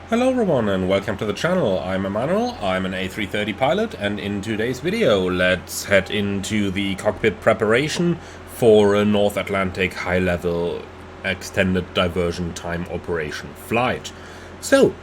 Hello everyone and welcome to the channel. I'm Emmanuel, I'm an A330 pilot, and in today's video let's head into the cockpit preparation for a North Atlantic high-level extended diversion time operation flight. So,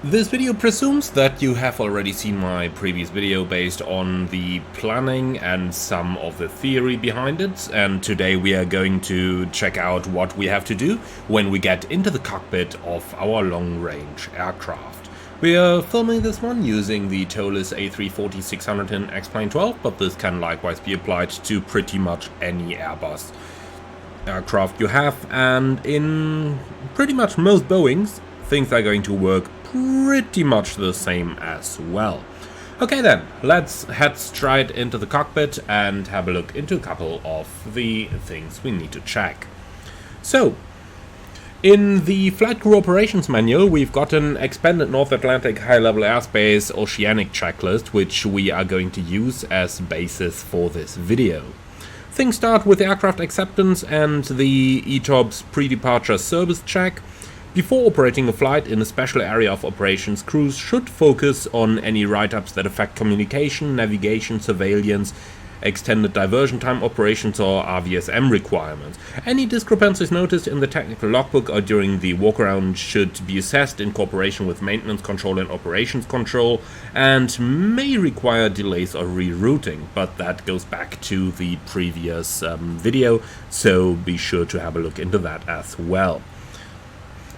this video presumes that you have already seen my previous video based on the planning and some of the theory behind it, and today we are going to check out what we have to do when we get into the cockpit of our long-range aircraft. We are filming this one using the Tolis A340-600 in X-Plane 12, but this can likewise be applied to pretty much any Airbus aircraft you have, and in pretty much most Boeings, things are going to work pretty much the same as well. Okay then, let's head straight into the cockpit and have a look into a couple of the things we need to check. So, in the Flight Crew Operations Manual, we've got an expanded North Atlantic high-level airspace oceanic checklist, which we are going to use as basis for this video. Things start with aircraft acceptance and the ETOPS pre-departure service check. Before operating a flight in a special area of operations, crews should focus on any write-ups that affect communication, navigation, surveillance, extended diversion time operations or RVSM requirements. Any discrepancies noticed in the technical logbook or during the walkaround should be assessed in cooperation with maintenance control and operations control, and may require delays or rerouting, but that goes back to the previous video, so be sure to have a look into that as well.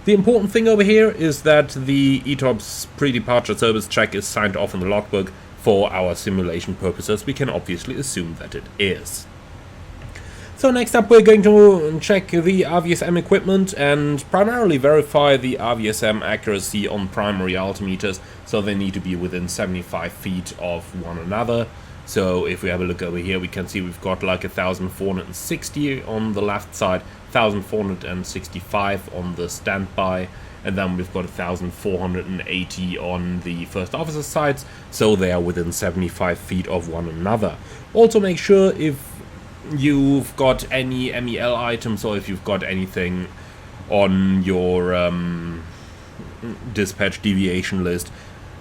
The important thing over here is that the ETOPS pre-departure service check is signed off in the logbook. For our simulation purposes, we can obviously assume that it is. So next up we're going to check the RVSM equipment and primarily verify the RVSM accuracy on primary altimeters, so they need to be within 75 feet of one another. So if we have a look over here, we can see we've got like 1460 on the left side, 1465 on the standby, and then we've got 1480 on the first officer sides, so they are within 75 feet of one another. Also make sure if you've got any MEL items or if you've got anything on your dispatch deviation list,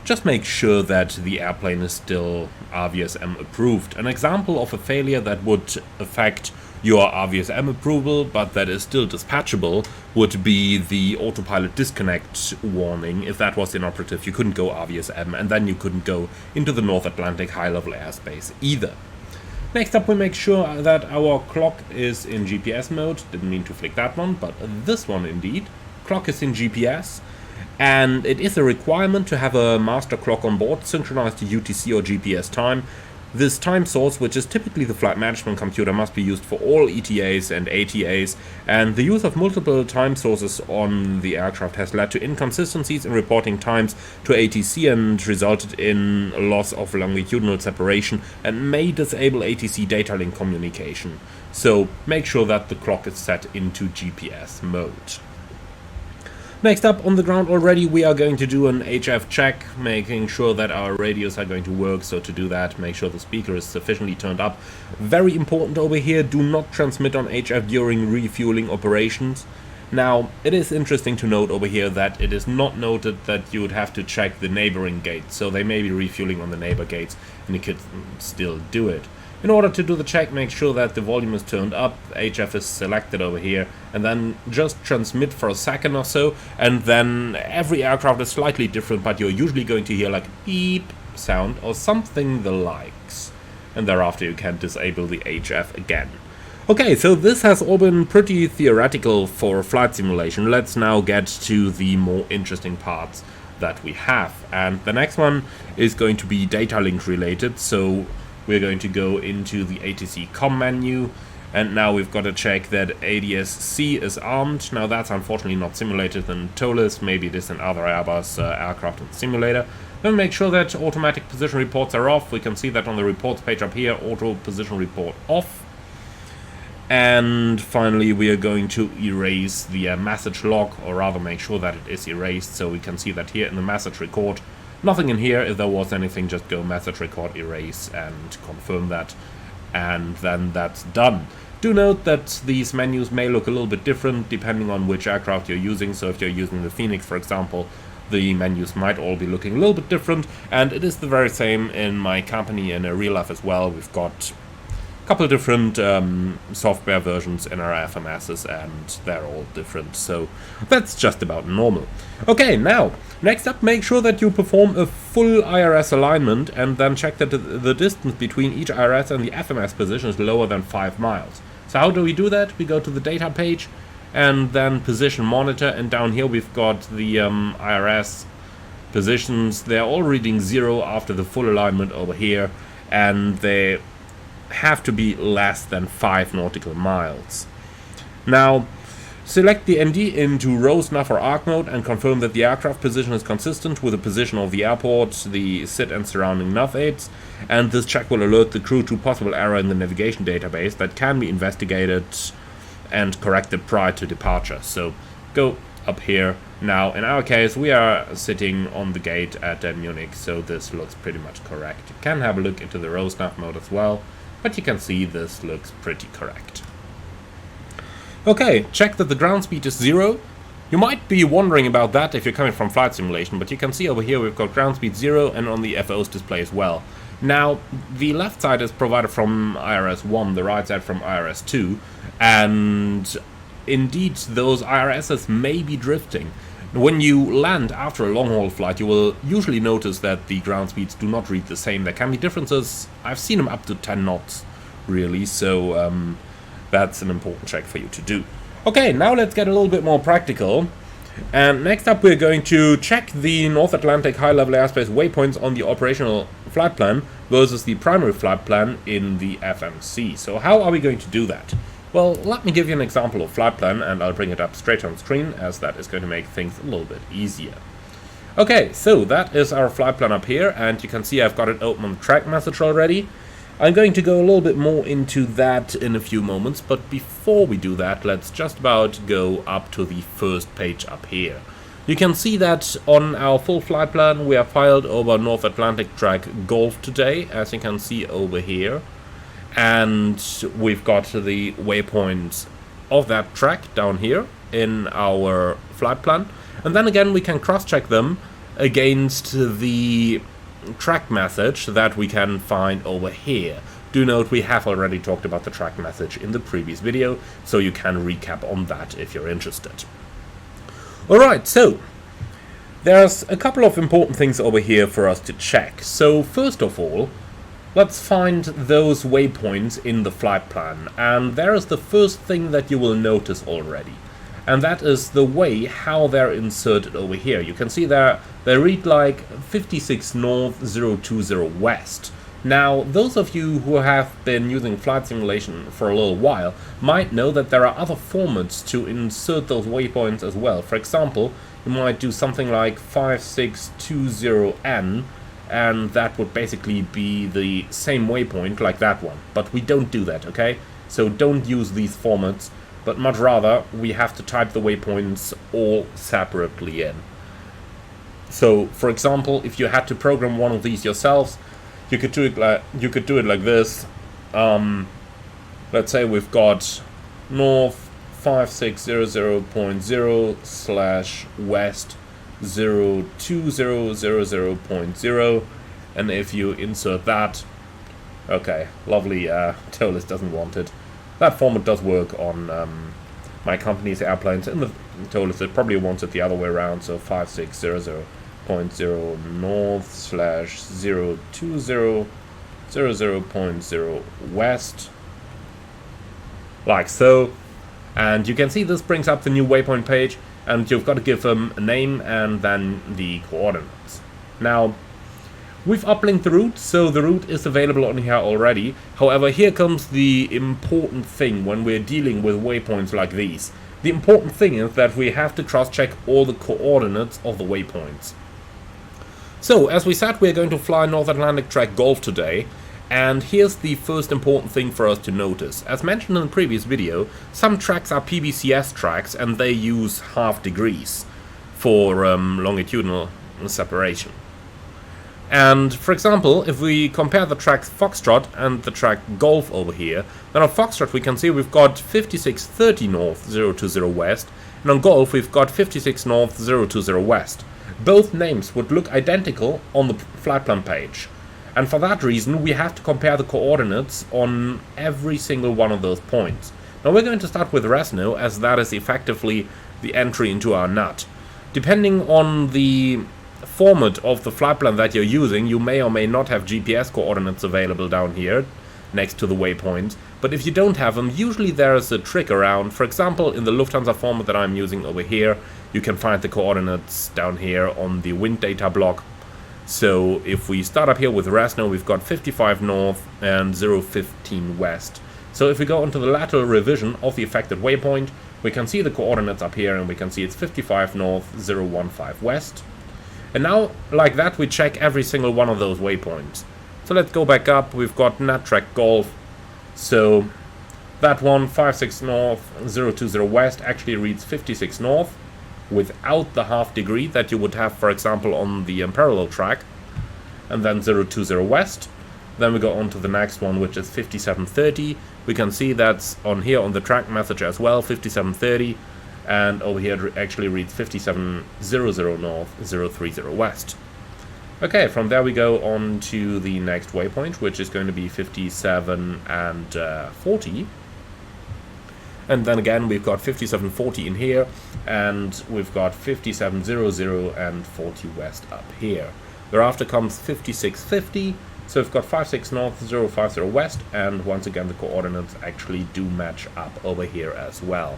just make sure that the airplane is still RVSM approved. An example of a failure that would affect your RVSM approval, but that is still dispatchable, would be the autopilot disconnect warning. If that was inoperative, you couldn't go RVSM, and then you couldn't go into the North Atlantic high-level airspace either. Next up, we make sure that our clock is in GPS mode. Didn't mean to flick that one, but this one indeed. Clock is in GPS. And it is a requirement to have a master clock on board synchronized to UTC or GPS time. This time source, which is typically the flight management computer, must be used for all ETAs and ATAs, and the use of multiple time sources on the aircraft has led to inconsistencies in reporting times to ATC and resulted in a loss of longitudinal separation and may disable ATC data link communication. So make sure that the clock is set into GPS mode. Next up, on the ground already, we are going to do an HF check, making sure that our radios are going to work. So to do that, make sure the speaker is sufficiently turned up. Very important over here, do not transmit on HF during refueling operations. Now, it is interesting to note over here that it is not noted that you would have to check the neighboring gates. So they may be refueling on the neighbor gates and you could still do it. In order to do the check, make sure that the volume is turned up, HF is selected over here, and then just transmit for a second or so, and then every aircraft is slightly different, but you're usually going to hear like a beep sound or something the likes. And thereafter you can disable the HF again. Okay, so this has all been pretty theoretical for flight simulation. Let's now get to the more interesting parts that we have. And the next one is going to be data link related, so we're going to go into the ATC COM menu, and now we've got to check that ADS-C is armed. Now that's unfortunately not simulated in Tolis, maybe it is in other Airbus aircraft and simulator. Then make sure that automatic position reports are off. We can see that on the reports page up here, auto position report off. And finally we are going to erase the message log, or rather make sure that it is erased, so we can see that here in the message record. Nothing in here. If there was anything, just go message record erase and confirm that, and then that's done. Do note that these menus may look a little bit different depending on which aircraft you're using. So if you're using the Phoenix, for example, the menus might all be looking a little bit different, and it is the very same in my company and in real life as well. We've got a couple of different software versions in our FMSs, and they're all different, so that's just about normal. Okay, now, next up, make sure that you perform a full IRS alignment and then check that the distance between each IRS and the FMS position is lower than 5 miles. So how do we do that? We go to the data page and then position monitor, and down here we've got the IRS positions. They're all reading 0 after the full alignment over here, and they have to be less than 5 nautical miles. Now, select the ND into row, nav or arc mode and confirm that the aircraft position is consistent with the position of the airport, the SID and surrounding nav aids, and this check will alert the crew to possible error in the navigation database that can be investigated and corrected prior to departure. So go up here. Now, in our case, we are sitting on the gate at Munich, so this looks pretty much correct. You can have a look into the row nav mode as well, but you can see this looks pretty correct. Okay, check that the ground speed is 0. You might be wondering about that if you're coming from flight simulation, but you can see over here we've got ground speed 0 and on the FO's display as well. Now, the left side is provided from IRS 1, the right side from IRS 2, and indeed those IRSs may be drifting. When you land after a long-haul flight, you will usually notice that the ground speeds do not read the same. There can be differences. I've seen them up to 10 knots, really, so that's an important check for you to do. Okay, now let's get a little bit more practical. And next up, we're going to check the North Atlantic high-level airspace waypoints on the operational flight plan versus the primary flight plan in the FMC. So how are we going to do that? Well, let me give you an example of flight plan, and I'll bring it up straight on screen, as that is going to make things a little bit easier. Okay, so that is our flight plan up here, and you can see I've got it open on the track message already. I'm going to go a little bit more into that in a few moments, but before we do that, let's just about go up to the first page up here. You can see that on our full flight plan we are filed over North Atlantic track Golf today, as you can see over here. And we've got the waypoints of that track down here in our flight plan. And then again we can cross-check them against the track message that we can find over here. Do note we have already talked about the track message in the previous video, so you can recap on that if you're interested. Alright, so there's a couple of important things over here for us to check. So first of all, let's find those waypoints in the flight plan, and there is the first thing that you will notice already. And that is the way how they're inserted over here. You can see there they read like 56 north, 020 west. Now, those of you who have been using flight simulation for a little while might know that there are other formats to insert those waypoints as well. For example, you might do something like 5620N, and that would basically be the same waypoint like that one. But we don't do that, okay? So don't use these formats, but much rather we have to type the waypoints all separately in. So, for example, if you had to program one of these yourselves, you could do it like this. Let's say we've got north 5600.0 / west 02000.0, and if you insert that, okay, lovely, TOLIS doesn't want it. That format does work on my company's airplanes. In the TOLIS it probably wants it the other way around, so 5600.0 north / 02000.0 west, like so. And you can see this brings up the new waypoint page, and you've got to give them a name and then the coordinates. Now, we've uplinked the route, so the route is available on here already. However, here comes the important thing when we're dealing with waypoints like these. The important thing is that we have to cross-check all the coordinates of the waypoints. So, as we said, we're going to fly North Atlantic track Golf today, and here's the first important thing for us to notice. As mentioned in the previous video, some tracks are PBCS tracks, and they use ½ degrees for longitudinal separation. And for example, if we compare the track Foxtrot and the track Golf over here, then on Foxtrot we can see we've got 5630 north 020 west, and on Golf we've got 56 north 020 west. Both names would look identical on the flight plan page. And for that reason we have to compare the coordinates on every single one of those points. Now we're going to start with Resno, as that is effectively the entry into our NUT. Depending on the format of the flight plan that you're using, you may or may not have GPS coordinates available down here next to the waypoints, but if you don't have them, usually there is a trick around. For example, in the Lufthansa format that I'm using over here, you can find the coordinates down here on the wind data block. So if we start up here with Resno, we've got 55 north and 015 west. So if we go into the lateral revision of the affected waypoint, we can see the coordinates up here, and we can see it's 55 north 015 west. And now, like that, we check every single one of those waypoints. So let's go back up. We've got NAT track Golf. So that one, 56 north, 020 west, actually reads 56 north without the half degree that you would have, for example, on the parallel track. And then 020 west. Then we go on to the next one, which is 5730. We can see that's on here on the track message as well, 5730. And over here it actually reads 5700 north 030 west. Okay, from there we go on to the next waypoint, which is going to be 57 and 40. And then again we've got 5740 in here, and we've got 5700 and 40 west up here. Thereafter comes 5650. So we've got 56 north 050 west, and once again the coordinates actually do match up over here as well.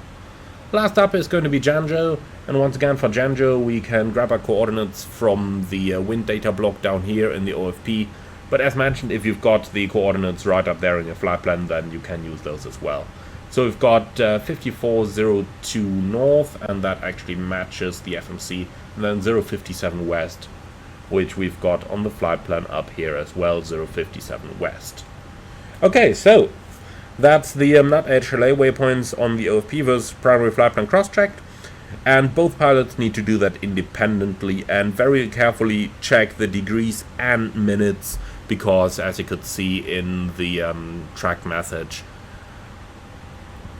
Last up is going to be Janzhou, and once again for Janzhou we can grab our coordinates from the wind data block down here in the OFP, but as mentioned, if you've got the coordinates right up there in your flight plan, then you can use those as well. So we've got 5402 north, and that actually matches the FMC, and then 057 west, which we've got on the flight plan up here as well, 057 west. Okay, so that's the NUT HLA waypoints on the OFP versus primary flight plan cross-checked, and both pilots need to do that independently and very carefully check the degrees and minutes, because as you could see in the track message,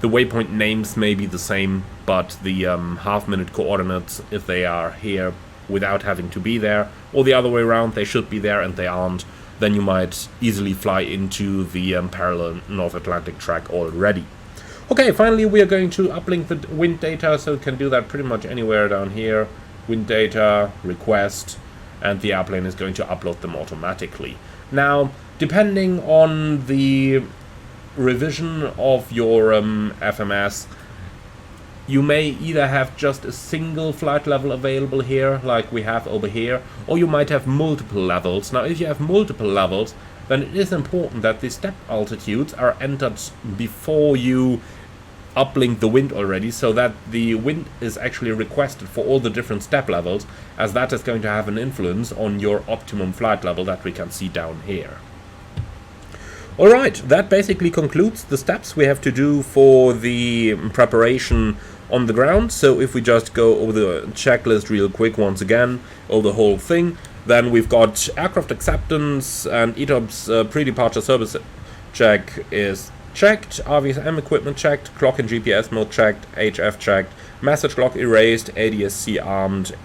the waypoint names may be the same, but the half-minute coordinates, if they are here without having to be there, or the other way around, they should be there and they aren't, then you might easily fly into the parallel North Atlantic track already. Okay, finally we are going to uplink the wind data, so you can do that pretty much anywhere down here. Wind data, request, and the airplane is going to upload them automatically. Now, depending on the revision of your FMS, you may either have just a single flight level available here, like we have over here, or you might have multiple levels. Now, if you have multiple levels, then it is important that the step altitudes are entered before you uplink the wind already, so that the wind is actually requested for all the different step levels, as that is going to have an influence on your optimum flight level that we can see down here. Alright, that basically concludes the steps we have to do for the preparation on the ground. So if we just go over the checklist real quick once again, over the whole thing, then we've got aircraft acceptance and ETOPS pre-departure service check is checked, RVSM equipment checked, clock and GPS mode checked, HF checked, message log erased, ADSC armed,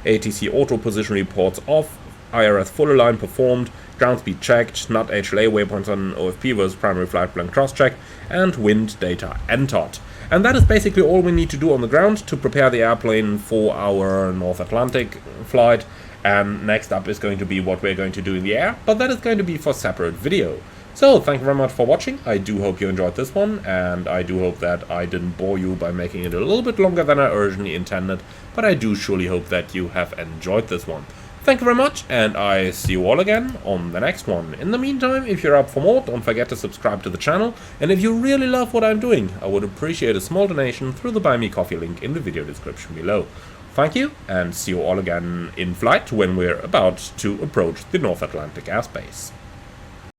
ATC auto position reports off, IRS full align performed, ground speed checked, NUT HLA waypoints on OFP versus primary flight plan cross check, and wind data entered. And that is basically all we need to do on the ground to prepare the airplane for our North Atlantic flight. And next up is going to be what we're going to do in the air, but that is going to be for a separate video. So, thank you very much for watching. I do hope you enjoyed this one, and I do hope that I didn't bore you by making it a little bit longer than I originally intended, but I do surely hope that you have enjoyed this one. Thank you very much, and I see you all again on the next one. In the meantime, if you're up for more, don't forget to subscribe to the channel, and if you really love what I'm doing, I would appreciate a small donation through the Buy Me Coffee link in the video description below. Thank you, and see you all again in flight when we're about to approach the North Atlantic airspace.